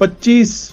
25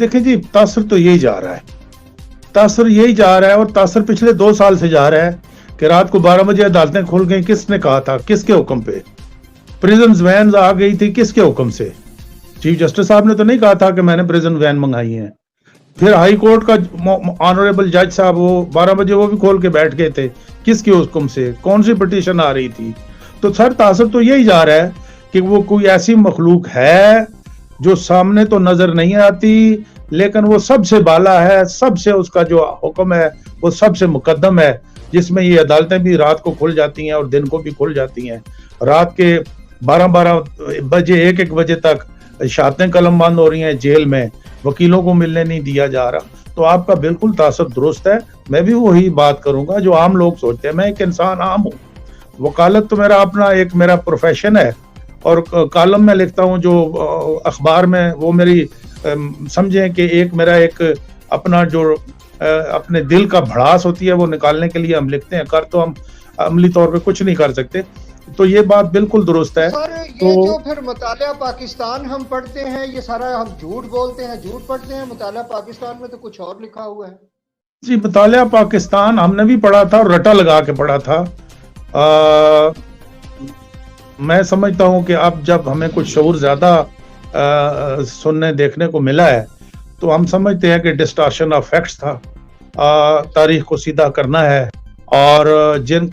دیکھیں جی تاثر تو یہی جا رہا ہے اور تاثر پچھلے 2 سال سے جا رہا ہے کہ رات کو 12 بجے عدالتیں کھل گئیں. کس نے کہا تھا؟ کس کے حکم پہ؟ پریزنز وینز آ گئی تھی کس کے حکم سے؟ چیف جسٹس صاحب نے تو نہیں کہا تھا کہ میں نے پریزن وین منگائی ہیں. پھر ہائی کورٹ کا آنریبل جج صاحب وہ 12 بجے وہ بھی کھول کے بیٹھ گئے تھے. کس کے حکم سے؟ کون سی پٹیشن آ رہی تھی؟ تو سر تاثر تو یہی جا رہا ہے کہ وہ کوئی ایسی مخلوق ہے جو سامنے تو نظر نہیں آتی لیکن وہ سب سے بالا ہے, سب سے اس کا جو حکم ہے وہ سب سے مقدم ہے, جس میں یہ عدالتیں بھی رات کو کھل جاتی ہیں اور دن کو بھی کھل جاتی ہیں. رات کے 12 بجے 1 بجے تک شہادتیں قلم بند ہو رہی ہیں جیل میں, وکیلوں کو ملنے نہیں دیا جا رہا. تو آپ کا بالکل تاثر درست ہے. میں بھی وہی بات کروں گا جو عام لوگ سوچتے ہیں. میں ایک انسان عام ہوں, وکالت تو میرا اپنا ایک میرا پروفیشن ہے اور کالم میں لکھتا ہوں جو اخبار میں, وہ میری سمجھیں کہ ایک میرا ایک اپنا جو اپنے دل کا بھڑاس ہوتی ہے وہ نکالنے کے لیے ہم لکھتے ہیں. کر تو ہم عملی طور پہ کچھ نہیں کر سکتے. تو یہ بات بالکل درست ہے. سر یہ جو پھر مطالعہ پاکستان ہم پڑھتے ہیں یہ سارا ہم جھوٹ بولتے ہیں, جھوٹ پڑھتے ہیں. مطالعہ پاکستان میں تو کچھ اور لکھا ہوا ہے. جی مطالعہ پاکستان ہم نے بھی پڑھا تھا اور رٹا لگا کے پڑھا تھا. میں سمجھتا ہوں کہ اب جب ہمیں کچھ شعور زیادہ سننے دیکھنے کو ملا ہے تو ہم سمجھتے ہیں کہ ڈسٹارشن آف فیکٹس تھا, تاریخ کو سیدھا کرنا ہے. اور جن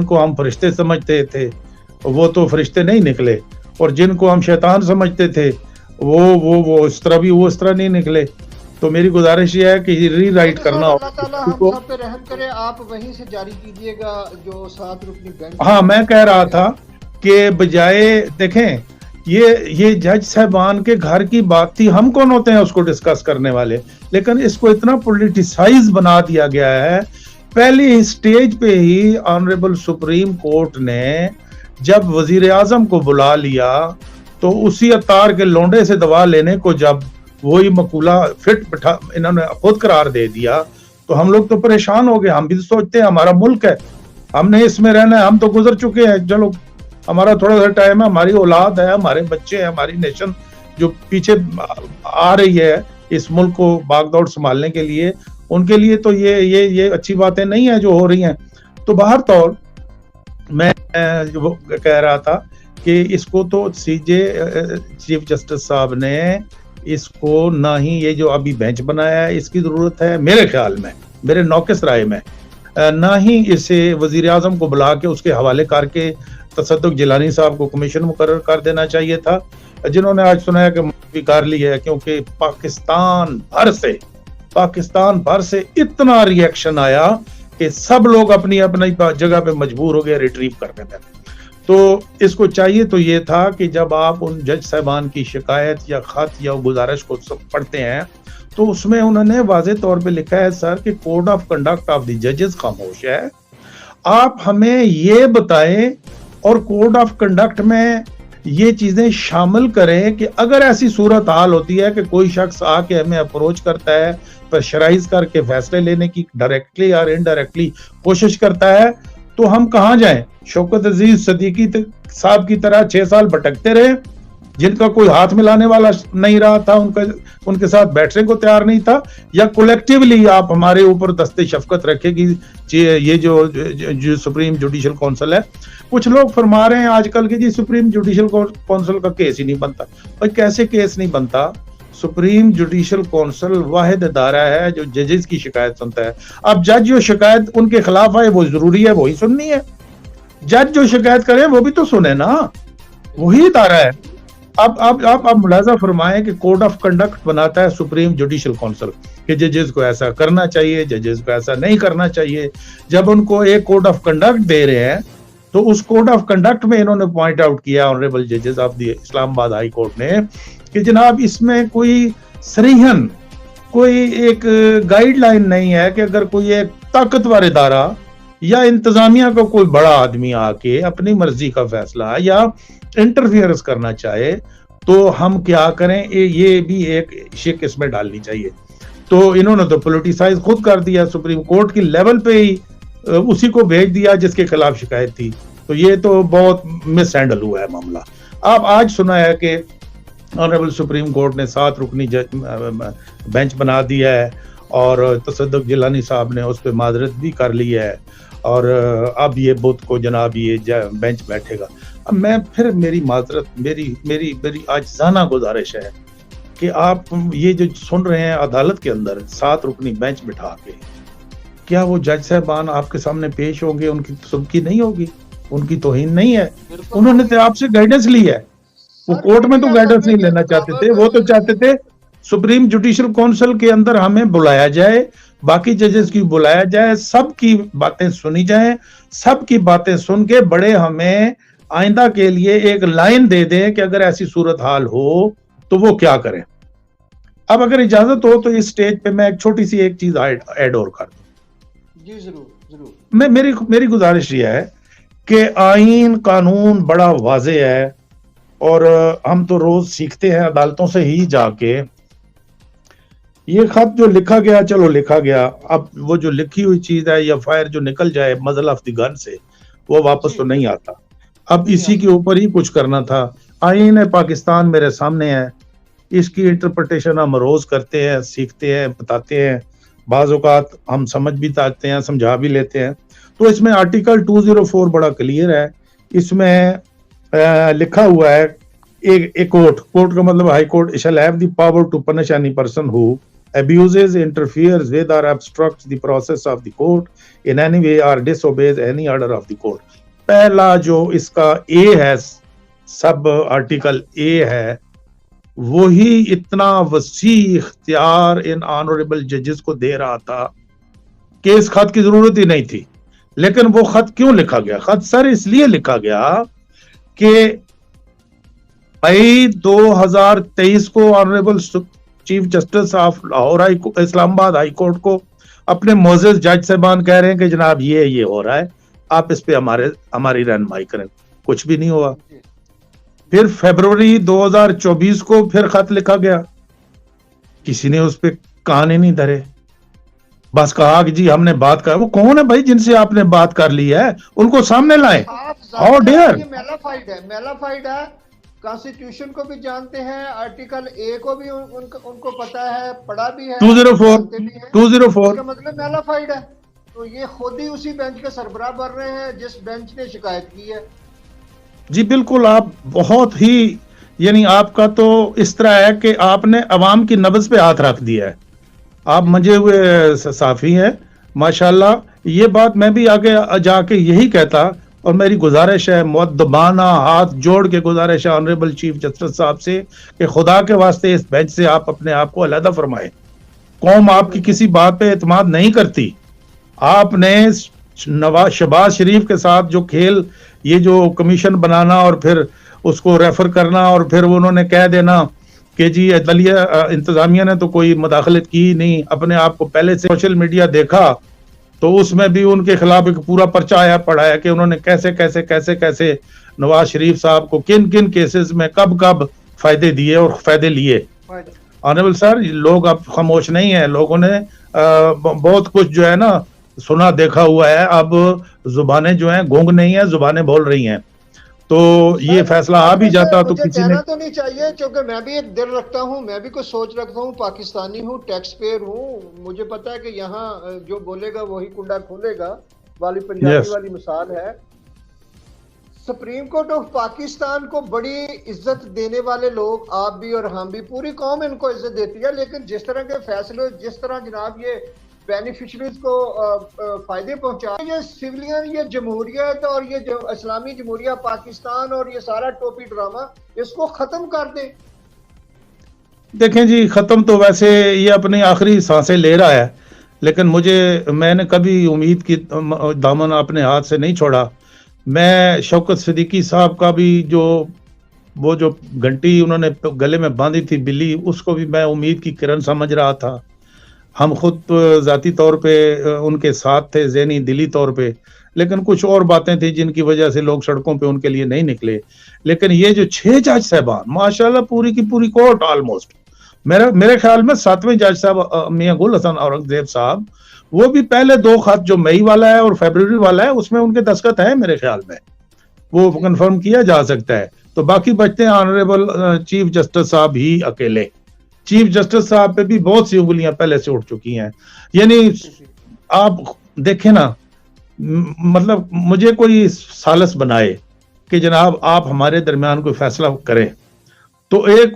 کو ہم فرشتے سمجھتے تھے وہ تو فرشتے نہیں نکلے, اور جن کو ہم شیطان سمجھتے تھے وہ اس طرح بھی وہ اس طرح نہیں نکلے. تو میری گزارش یہ ہے کہ ری رائٹ کرنا اللہ تعالیٰ ہم سب پہ رحم کرے. آپ وہیں سے جاری کیجئے گا جو 7 رکنی بینچ. ہاں میں کہہ رہا تھا کہ بجائے دیکھیں یہ جج صاحبان کے گھر کی بات تھی, ہم کون ہوتے ہیں اس کو ڈسکس کرنے والے, لیکن اس کو اتنا پولیٹیسائز بنا دیا گیا ہے. پہلی سٹیج پہ ہی آنریبل سپریم کورٹ نے جب وزیر اعظم کو بلا لیا تو اسی عطار کے لونڈے سے دوا لینے کو جب وہی مقولہ انہوں نے خود قرار دے دیا تو ہم لوگ تو پریشان ہو گئے. ہم بھی سوچتے ہیں ہمارا ملک ہے, ہم نے اس میں رہنا ہے, ہم تو گزر چکے ہیں, چلو ہمارا تھوڑا سا ٹائم ہے, ہماری اولاد ہے, ہمارے بچے ہیں, ہماری نیشن جو پیچھے آ رہی ہے اس ملک کو باغ دوڑ سنبھالنے کے لیے, ان کے لیے تو یہ اچھی باتیں نہیں ہیں جو ہو رہی ہیں. تو باہر طور میں کہہ رہا تھا کہ اس کو تو چیف جسٹس صاحب نے اس کو نہ ہی یہ جو ابھی بینچ بنایا ہے اس کی ضرورت ہے میرے خیال میں, میرے نوکس رائے میں, نہ ہی اسے وزیر اعظم کو بلا کے اس کے حوالے کر کے تصدق جیلانی صاحب کو کمیشن مقرر کر دینا چاہیے تھا, جنہوں نے آج سنایا کہ معافی کر لی ہے. کیونکہ پاکستان بھر سے اتنا ری ایکشن آیا کہ سب لوگ اپنی اپنی جگہ پہ مجبور ہو گئے ریٹریو کرنے میں. تو اس کو چاہیے تو یہ تھا کہ جب آپ ان جج صاحبان کی شکایت یا خط یا گزارش کو پڑھتے ہیں تو اس میں انہوں نے واضح طور پہ لکھا ہے سر کہ code of conduct of the ججز خاموش ہے. آپ ہمیں یہ بتائیں اور کوڈ آف کنڈکٹ میں یہ چیزیں شامل کریں کہ اگر ایسی صورت حال ہوتی ہے کہ کوئی شخص آ کے ہمیں اپروچ کرتا ہے, پریشرائز کر کے فیصلے لینے کی ڈائریکٹلی اور انڈائریکٹلی کوشش کرتا ہے تو ہم کہاں جائیں؟ شوکت عزیز صدیقی صاحب کی طرح 6 سال بھٹکتے رہے, جن کا کوئی ہاتھ ملانے والا نہیں رہا تھا, ان کے ساتھ بیٹھنے کو تیار نہیں تھا, یا کولیکٹیولی آپ ہمارے اوپر دست شفقت رکھے گی یہ جو سپریم جوڈیشل کونسل ہے. کچھ لوگ فرما رہے ہیں آج کل کہ جی سپریم جوڈیشل کونسل کا کیس ہی نہیں بنتا. بھائی کیسے کیس نہیں بنتا؟ سپریم جوڈیشل کونسل واحد ادارہ ہے جو ججز کی شکایت سنتا ہے. اب جج جو شکایت ان کے خلاف آئے وہ ضروری ہے وہی سننی ہے, جج جو شکایت کرے وہ بھی تو سنے نا, وہی ادارہ ہے. اب آپ ملاحظہ فرمائیں کہ کوڈ آف کنڈکٹ بناتا ہے سپریم جوڈیشل کونسل کہ ججز کو ایسا کرنا چاہیے, ججز کو ایسا نہیں کرنا چاہیے. جب ان کو ایک کوڈ آف کنڈکٹ دے رہے ہیں تو اس کوڈ آف کنڈکٹ میں انہوں نے پوائنٹ آؤٹ کیا آنریبل ججز آف دی اسلام آباد ہائی کورٹ نے کہ جناب اس میں کوئی صریحاً کوئی ایک گائیڈ لائن نہیں ہے کہ اگر کوئی ایک طاقتور ادارہ یا انتظامیہ کا کوئی بڑا آدمی آ کے اپنی مرضی کا فیصلہ یا انٹرفیئرنس کرنا چاہے تو ہم کیا کریں, یہ بھی ایک شک اس میں ڈالنی چاہیے. تو انہوں نے تو پولیٹیسائز خود کر دیا, سپریم کورٹ کی لیول پہ ہی اسی کو بھیج دیا جس کے خلاف شکایت تھی. تو یہ تو بہت مس ہینڈل ہوا ہے معاملہ. آپ آج سنا ہے کہ آنریبل سپریم کورٹ نے 7 رکنی بینچ بنا دیا ہے اور تصدق جیلانی صاحب نے اس پہ معذرت بھی کر لی ہے اور اب یہ بدھ کو جناب یہ بینچ بیٹھے گا. اب میں پھر میری معذرت میری عاجزانہ گزارش ہے کہ آپ یہ جو سن رہے ہیں عدالت کے اندر 7 رکنی بینچ بٹھا کے, کیا وہ جج صاحبان آپ کے سامنے پیش ہوں گے؟ ان کی سبکی نہیں ہوگی, ان کی توہین نہیں ہے. انہوں نے تو آپ سے گائیڈنس لی ہے, وہ کورٹ میں تو گائیڈنس نہیں لینا چاہتے تھے, وہ تو چاہتے تھے سپریم جوڈیشل کونسل کے اندر ہمیں بلایا جائے, باقی ججز کی بلایا جائے, سب کی باتیں سنی جائیں, سب کی باتیں سن کے بڑے ہمیں آئندہ کے لیے ایک لائن دے دیں کہ اگر ایسی صورتحال ہو تو وہ کیا کریں. اب اگر اجازت ہو تو اس سٹیج پہ میں ایک چھوٹی سی ایک چیز ایڈ اور کر دوں. جی ضرور. میری گزارش یہ ہے کہ آئین قانون بڑا واضح ہے اور ہم تو روز سیکھتے ہیں عدالتوں سے ہی جا کے. یہ خط جو لکھا گیا چلو لکھا گیا, اب وہ جو لکھی ہوئی چیز ہے یا فائر جو نکل جائے مزل آف دی گن سے وہ واپس تو نہیں آتا. اب اسی کے اوپر ہی کچھ کرنا تھا. آئین پاکستان میرے سامنے ہے, اس کی انٹرپریٹیشن ہم روز کرتے ہیں, سیکھتے ہیں, بتاتے ہیں, بعض اوقات ہم سمجھ بھی چاہتے ہیں, سمجھا بھی لیتے ہیں. تو اس میں آرٹیکل 204 بڑا کلیئر ہے. اس میں لکھا ہوا ہے ایک کورٹ کا مطلب high court shall have the power to punish any person who abuses, interferes with or obstructs the process of the court in any way or disobeys any order of the court. پہلا جو اس کا اے ہے, sub article اے ہے, وہی اتنا وسیع اختیار ان honourable ججز کو دے رہا تھا کہ اس خط کی ضرورت ہی نہیں تھی. لیکن وہ خط کیوں لکھا گیا؟ خط سر اس لیے لکھا گیا کہ مئی 2023 کو honourable chief justice of Lahore Islamabad high court کو اپنے معزز جج صاحبان کہہ رہے ہیں کہ جناب یہ ہو رہا ہے, آپ اس پہ ہماری رہنمائی کریں. کچھ بھی نہیں ہوا. پھر فیبروری 2024 کو پھر خط لکھا گیا, کسی نے اس پہ کان ہی نہیں دھرے, بس کہا کہ جی ہم نے بات کر. وہ کون ہے بھائی جن سے آپ نے بات کر لی ہے؟ ان کو سامنے لائیں. How dare. میلافائڈ ہے. کانسٹیٹیوشن کو بھی جانتے ہیں, آرٹیکل اے کو بھی ان کو پتا ہے, پڑھا بھی ہے. 204 کا مطلب میلافائڈ ہے. تو یہ خود ہی اسی بینچ کے سربراہ بن رہے ہیں جس بینچ نے شکایت کی ہے. جی بالکل. آپ بہت ہی یعنی آپ کا تو اس طرح ہے کہ آپ نے عوام کی نبض پہ ہاتھ رکھ دیا ہے. آپ منجے ہوئے صحافی ہیں ماشاءاللہ. یہ بات میں بھی آگے جا کے یہی کہتا, اور میری گزارش ہے, مؤدبانہ ہاتھ جوڑ کے گزارش ہے آنریبل چیف جسٹس صاحب سے کہ خدا کے واسطے اس بینچ سے آپ اپنے آپ کو علیحدہ فرمائیں. قوم آپ کی کسی بات پہ اعتماد نہیں کرتی. آپ نے شہباز شریف کے ساتھ جو کھیل, یہ جو کمیشن بنانا اور پھر اس کو ریفر کرنا اور پھر انہوں نے کہہ دینا کہ جی عدلیہ انتظامیہ نے تو کوئی مداخلت کی نہیں, اپنے آپ کو پہلے سے سوشل میڈیا دیکھا تو اس میں بھی ان کے خلاف ایک پورا پرچہ آیا پڑا ہے کہ انہوں نے کیسے نواز شریف صاحب کو کن کیسز میں کب فائدے دیے اور فائدے لیے. آنریبل سر, لوگ اب خاموش نہیں ہیں, لوگوں نے بہت کچھ جو ہے نا سنا دیکھا ہوا ہے. اب زبانیں جو ہیں گونگ نہیں ہیں, زبانیں بول رہی ہیں. تو یہ فیصلہ آ بھی جاتا تو کسی نے تو نہیں چاہیے, کیونکہ میں بھی ایک دل رکھتا ہوں, میں بھی کچھ سوچ رکھتا ہوں, پاکستانی ہوں, ٹیکس پیئر ہوں. مجھے پتا ہے کہ یہاں جو بولے گا وہی کنڈا کھولے گا والی پنجابی والی مثال ہے. سپریم کورٹ آف پاکستان کو بڑی عزت دینے والے لوگ آپ بھی اور ہم بھی, پوری قوم ان کو عزت دیتی ہے. لیکن جس طرح کے فیصلے, جس طرح جناب یہ بینیفیشریز کو فائدے پہنچا, یہ سویلین, یہ جمہوریت اور یہ اسلامی جمہوریہ پاکستان اور یہ سارا ٹوپی ڈرامہ, اس کو ختم کر دیں. دیکھیں جی, ختم تو ویسے یہ اپنی آخری سانسیں لے رہا ہے, لیکن میں نے کبھی امید کی دامن اپنے ہاتھ سے نہیں چھوڑا. میں شوکت صدیقی صاحب کا بھی وہ جو گھنٹی انہوں نے گلے میں باندھی تھی بلی, اس کو بھی میں امید کی کرن سمجھ رہا تھا. ہم خود ذاتی طور پہ ان کے ساتھ تھے, ذہنی دلی طور پہ, لیکن کچھ اور باتیں تھیں جن کی وجہ سے لوگ سڑکوں پہ ان کے لیے نہیں نکلے. لیکن یہ جو 6 جج صاحبان ماشاءاللہ پوری کی پوری کورٹ آلموسٹ, میرے خیال میں 7ویں جج صاحب میاں گل حسن اورنگزیب صاحب, وہ بھی پہلے 2 خط جو مئی والا ہے اور فیبروری والا ہے اس میں ان کے دستخط ہیں میرے خیال میں, وہ کنفرم کیا جا سکتا ہے. تو باقی بچتے ہیں آنریبل چیف جسٹس صاحب ہی اکیلے. چیف جسٹس صاحب پہ بھی بہت سی انگلیاں پہلے سے اٹھ چکی ہیں. یعنی آپ دیکھیں نا, مطلب مجھے کوئی سالس بنائے کہ جناب آپ ہمارے درمیان کوئی فیصلہ کریں, تو ایک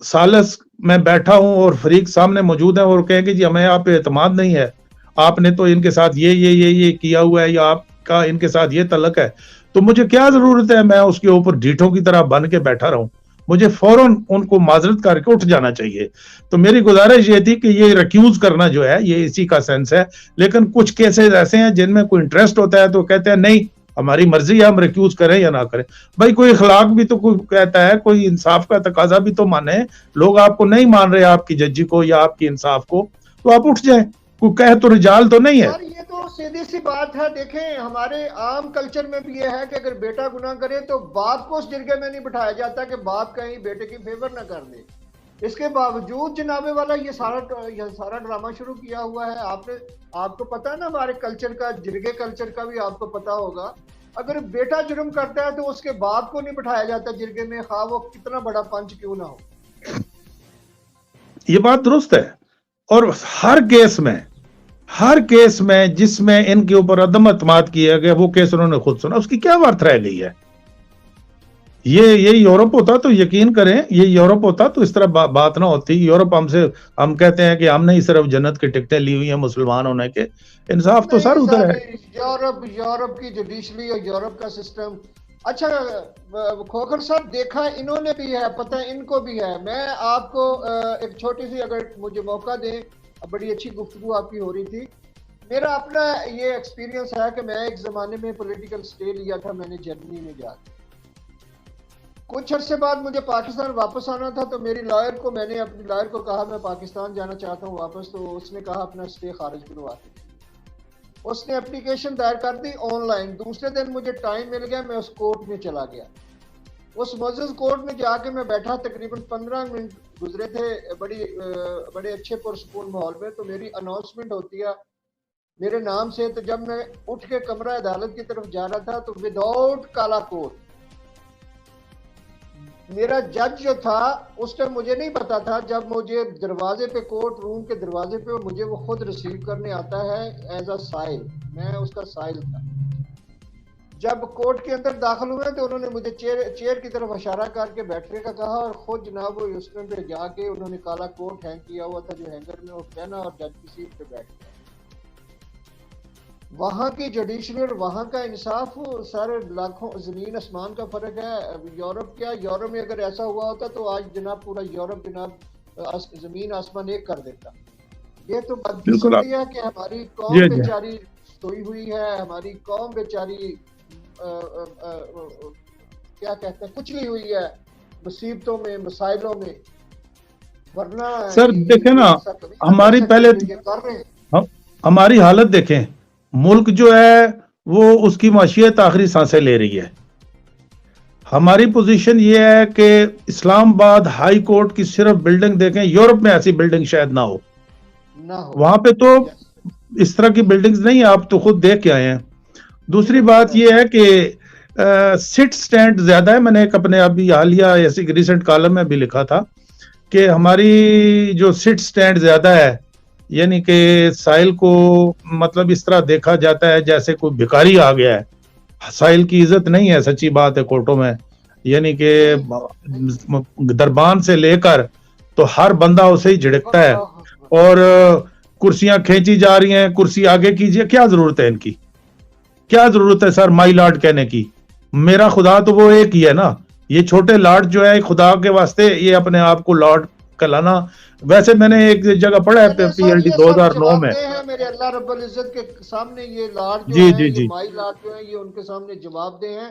سالس میں بیٹھا ہوں اور فریق سامنے موجود ہے اور کہیں کہ جی ہمیں آپ پہ اعتماد نہیں ہے, آپ نے تو ان کے ساتھ یہ کیا ہوا ہے, یا آپ کا ان کے ساتھ یہ تعلق ہے, تو مجھے کیا ضرورت ہے میں اس کے اوپر ڈیٹوں کی طرح بن کے بیٹھا رہوں. مجھے فوراً ان کو معذرت کر کے اٹھ جانا چاہیے. تو میری گزارش یہ تھی کہ یہ ریکیوز کرنا جو ہے یہ اسی کا سینس ہے. لیکن کچھ کیسز ایسے ہیں جن میں کوئی انٹرسٹ ہوتا ہے تو کہتے ہیں نہیں ہماری مرضی ہے ہم ریکیوز کریں یا نہ کریں. بھائی کوئی اخلاق بھی تو کوئی کہتا ہے, کوئی انصاف کا تقاضا بھی تو مانے. لوگ آپ کو نہیں مان رہے, آپ کی ججی کو یا آپ کی انصاف کو, تو آپ اٹھ جائیں. کوئی کہہ تو رجال تو نہیں ہے. یہ تو سیدھی سی بات ہے. دیکھیں ہمارے عام کلچر میں بھی یہ ہے کہ اگر بیٹا گناہ کرے تو باپ کو اس جرگے میں نہیں بٹھایا جاتا کہ باپ کہیں بیٹے کی فیور نہ کر دے. اس کے باوجود جناب والا یہ سارا ڈرامہ شروع کیا ہوا ہے. آپ کو پتا ہے نا ہمارے کلچر کا, جرگے کلچر کا بھی آپ کو پتا ہوگا. اگر بیٹا جرم کرتا ہے تو اس کے باپ کو نہیں بٹھایا جاتا جرگے میں, خواہ وہ کتنا بڑا پنچ کیوں نہ ہو. یہ بات درست ہے. اور ہر کیس میں جس میں ان کے اوپر عدم اعتماد کیا گیا وہ کیس انہوں نے خود سنا, اس کی کیا بات رہ گئی ہے. یہ یورپ ہوتا تو یقین کریں, یہ یورپ ہوتا تو اس طرح بات نہ ہوتی. یورپ ہم کہتے ہیں کہ ہم نے صرف جنت کی ٹکٹیں لی ہوئی ہیں مسلمان ہونے کے. انصاف تو سر ادھر ہے. یورپ کی جوڈیشری اور یورپ کا سسٹم. اچھا کھوکھر صاحب دیکھا انہوں نے بھی ہے, پتہ ان کو بھی ہے. میں آپ کو ایک چھوٹی سی اگر مجھے موقع دیں, بڑی اچھی گفتگو آپ کی ہو رہی تھی. میرا اپنا یہ ایکسپیرینس ہے کہ میں ایک زمانے میں پولیٹیکل سٹے لیا تھا میں نے جرمنی میں جا کے. کچھ عرصے بعد مجھے پاکستان واپس آنا تھا, تو میں نے اپنی لائر کو کہا میں پاکستان جانا چاہتا ہوں واپس. تو اس نے کہا اپنا سٹے خارج بنوا کے. اس نے اپلیکیشن دائر کر دی آن لائن. دوسرے دن مجھے ٹائم مل گیا, میں اس کورٹ میں چلا گیا. اس معزز کورٹ میں جا کے میں بیٹھا, تقریباً 15 منٹ گزرے تھے بڑے اچھے پرسکون ماحول میں. تو میری اناؤنسمنٹ ہوتی ہے میرے نام سے. تو جب میں اٹھ کے کمرہ عدالت کی طرف جا رہا تھا تو وداؤٹ کالا کوٹ میرا جج جو تھا اس ٹائم مجھے نہیں پتا تھا, جب مجھے دروازے پہ کورٹ روم کے دروازے پہ مجھے وہ خود ریسیو کرنے آتا ہے ایز اے سائل. میں اس کا سائل تھا. جب کورٹ کے اندر داخل ہوئے تو انہوں نے مجھے چیئر کی طرف اشارہ کر کے بیٹھنے کا کہا, اور خود جناب وہ ہیوسٹن پہ جا کے انہوں نے کالا کوٹ ہینگ کیا ہوا تھا جو ہینگر میں وہ پہنا اور جج کی سیٹ پہ بیٹھ گیا. وہاں کی جوڈیشری اور وہاں کا انصاف سارے لاکھوں زمین آسمان کا فرق ہے. یورپ میں اگر ایسا ہوا ہوتا تو آج جناب پورا یورپ جناب زمین آسمان ایک کر دیتا. یہ تو بدقسمتی ہے کہ ہماری قوم بیچاری سوئی ہوئی ہے, ہماری قوم بیچاری کیا کہتے ہیں کچلی ہوئی ہے مصیبتوں میں مسائلوں میں. ورنہ سر دیکھیں نا ہماری پہلے ہماری حالت دیکھیں, ملک جو ہے وہ اس کی معیشت آخری سانسیں لے رہی ہے. ہماری پوزیشن یہ ہے کہ اسلام آباد ہائی کورٹ کی صرف بلڈنگ دیکھیں, یورپ میں ایسی بلڈنگ شاید نہ ہو. وہاں پہ تو اس طرح کی بلڈنگز نہیں, آپ تو خود دیکھ کے آئے ہیں. دوسری بات یہ ہے کہ سٹ سٹینڈ زیادہ ہے. میں نے ایک اپنے ابھی حالیہ ایسی ریسنٹ کالم میں بھی لکھا تھا کہ ہماری جو سٹ سٹینڈ زیادہ ہے, یعنی کہ سائل کو مطلب اس طرح دیکھا جاتا ہے جیسے کوئی بھکاری آ گیا ہے. سائل کی عزت نہیں ہے, سچی بات ہے کورٹوں میں. یعنی کہ دربان سے لے کر تو ہر بندہ اسے ہی جھڑکتا ہے, اور کرسیاں کھینچی جا رہی ہیں, کرسی آگے کیجئے. کیا ضرورت ہے ان کی, کیا ضرورت ہے سر مائی لارڈ کہنے کی؟ میرا خدا تو وہ ایک ہی ہے نا. یہ چھوٹے لارڈ جو ہے خدا کے واسطے یہ اپنے آپ کو لارڈ کہلانا. ویسے میں نے ایک جگہ پڑھا ہے PhD 2009 میں, میرے اللہ رب العزت کے سامنے یہ لارڈ جو ہے یہ مائی لارڈ جو ہے یہ ان کے سامنے جواب دہ ہیں.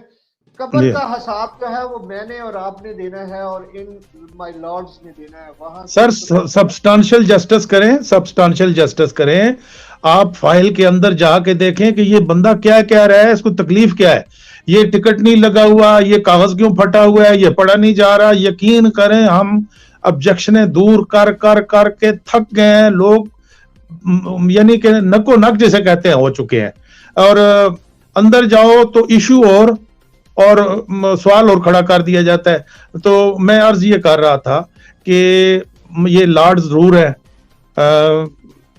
قبر کا حساب جو ہے وہ میں نے اور آپ نے دینا ہے اور ان مائی لارڈز نے دینا ہے. وہاں سر سبسٹانشل جسٹس کریں, سبسٹانشل جسٹس کریں. آپ فائل کے اندر جا کے دیکھیں کہ یہ بندہ کیا کہہ رہا ہے, اس کو تکلیف کیا ہے. یہ ٹکٹ نہیں لگا ہوا, یہ کاغذ کیوں پھٹا ہوا ہے, یہ پڑھا نہیں جا رہا. یقین کریں ہم آبجیکشنیں دور کر کر کر کے تھک گئے ہیں لوگ, یعنی کہ نکو نک جیسے کہتے ہیں ہو چکے ہیں. اور اندر جاؤ تو ایشو اور سوال اور کھڑا کر دیا جاتا ہے. تو میں عرض یہ کر رہا تھا کہ یہ لاڈ ضرور ہے,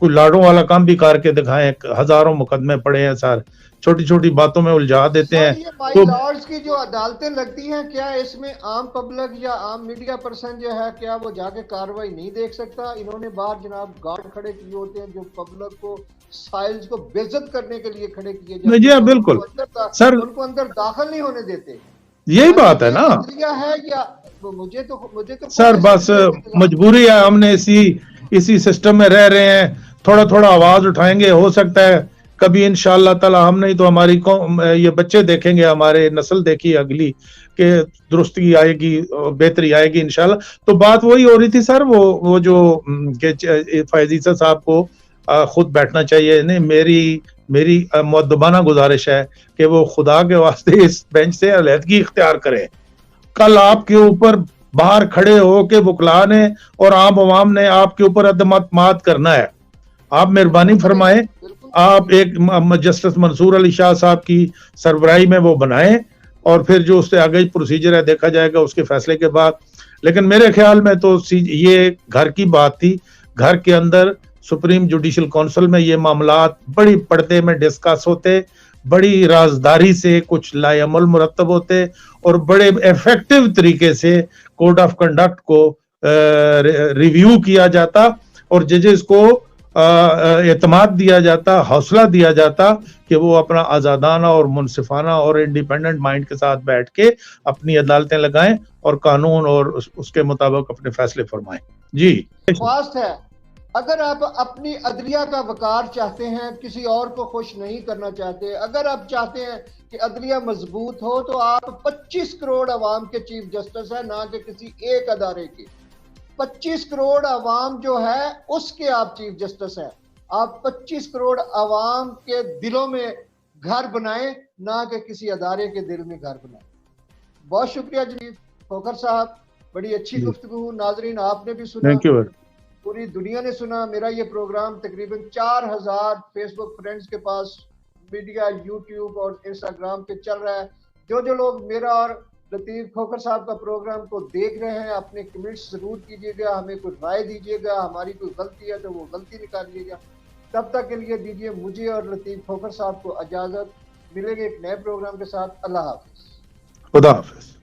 کوئی لاڈوں والا کام بھی کر کے دکھائیں. ہزاروں مقدمے پڑے ہیں سر, چھوٹی چھوٹی باتوں میں الجھا دیتے ہیں. یہ مائی تو لارڈز کی جو عدالتیں لگتی ہیں, کیا اس میں عام پبلک یا عام میڈیا پرسن جو ہے کیا وہ جا کے کاروائی نہیں دیکھ سکتا؟ انہوں نے باہر جناب گارڈ کھڑے کیے ہوتے ہیں جو پبلک کو سائلز کو بے عزت کرنے کے لیے کھڑے کیے جاتے ہیں. جی ہاں بالکل سر, ان کو اندر داخل نہیں ہونے دیتے. یہی بات ہے نا ہے یا مجھے تو سر, بس مجبوری ہے, ہم نے اسی سسٹم میں رہ رہے ہیں. تھوڑا تھوڑا آواز اٹھائیں گے, ہو سکتا ہے کبھی انشاءاللہ تعالی ہم نہیں تو ہماری یہ بچے دیکھیں گے, ہمارے نسل دیکھی اگلی کہ درستگی آئے گی, بہتری آئے گی انشاءاللہ. تو بات وہی ہو رہی تھی سر, وہ جو فیض عیسیٰ صاحب کو خود بیٹھنا چاہیے. نہیں, میری مؤدبانہ گزارش ہے کہ وہ خدا کے واسطے اس بینچ سے علیحدگی اختیار کریں. کل آپ کے اوپر باہر کھڑے ہو کے وکلاء نے اور عام عوام نے آپ کے اوپر عدم اعتماد کرنا ہے. آپ مہربانی فرمائیں, آپ ایک جسٹس منصور علی شاہ صاحب کی سربراہی میں وہ بنائیں, اور پھر جو اس سے آگے پروسیجر ہے دیکھا جائے گا اس کے فیصلے کے بعد. لیکن میرے خیال میں تو یہ گھر کی بات تھی. گھر کے اندر سپریم جوڈیشل کونسل میں یہ معاملات بڑی پردے میں ڈسکس ہوتے, بڑی رازداری سے کچھ لائے عمل مرتب ہوتے, اور بڑے ایفیکٹو طریقے سے کوڈ آف کنڈکٹ کو ریویو کیا جاتا, اور ججز کو اعتماد دیا جاتا, حوصلہ دیا جاتا کہ وہ اپنا آزادانہ اور منصفانہ اور انڈیپینڈنٹ مائنڈ کے ساتھ بیٹھ کے اپنی عدالتیں لگائیں اور قانون اور اس کے مطابق اپنے فیصلے فرمائیں. جی خواست ہے, اگر آپ اپنی عدلیہ کا وقار چاہتے ہیں, کسی اور کو خوش نہیں کرنا چاہتے, اگر آپ چاہتے ہیں کہ عدلیہ مضبوط ہو, تو آپ 25 کروڑ عوام کے چیف جسٹس ہیں, نہ کہ کسی ایک ادارے کے. 25 کروڑ عوام جو ہے اس کے آپ چیف جسٹس ہیں. آپ 25 کروڑ عوام کے دلوں میں گھر بنائیں, نہ کہ کسی ادارے کے دل میں گھر بنائیں. بہت شکریہ جناب کھوکھر صاحب, بڑی اچھی گفتگو. ناظرین آپ نے بھی سنا, پوری دنیا نے سنا. میرا یہ پروگرام تقریباً 4000 فیس بک فرینڈز کے پاس, میڈیا, یوٹیوب اور انسٹاگرام پہ چل رہا ہے. جو لوگ میرا اور لطیف کھوکھر صاحب کا پروگرام کو دیکھ رہے ہیں, اپنے کمنٹس ضرور کیجیے گا, ہمیں کوئی رائے دیجیے گا. ہماری کوئی غلطی ہے تو وہ غلطی نکالیے گا. تب تک کے لیے دیجیے مجھے اور لطیف کھوکھر صاحب کو اجازت. ملیں گے ایک نئے پروگرام کے ساتھ. اللہ حافظ. خدا حافظ.